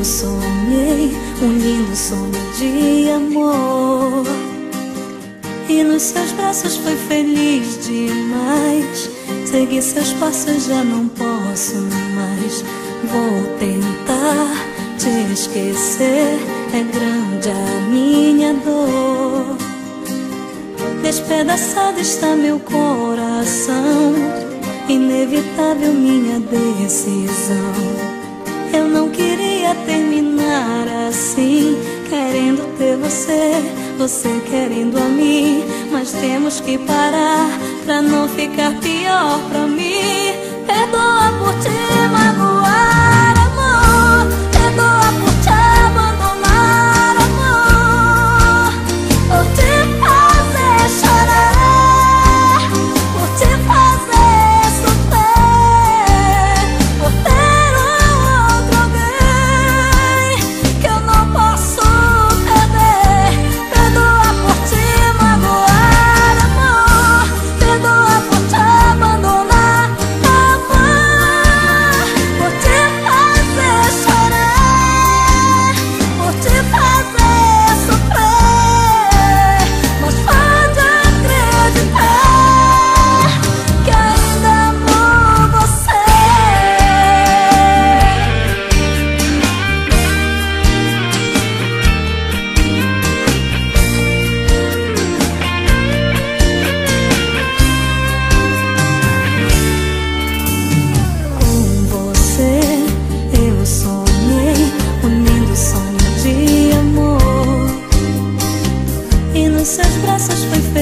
sonhei um lindo sonho de amor, e nos seus braços fui feliz demais. Segui seus passos, já não posso mais. Vou tentar te esquecer, é grande a minha dor. Despedaçado está meu coração, inevitável minha decisão. Eu não queria terminar assim, querendo ter você, você querendo a mim. Mas temos que parar pra não ficar pior pra mim. Perdoa por te magoar, amor. Perdoa por te abandonar, amor. Por te fazer chorar, por te fazer sofrer, por ter outro alguém que eu não posso perder. Perdoa por te magoar, amor. Perdoa por te abandonar, amor. Por te fazer chorar, por te fazer sofrer. Mas pode acreditar que ainda amo você. Com você eu sonhei um lindo sonho de amor, e nos seus braços fui feliz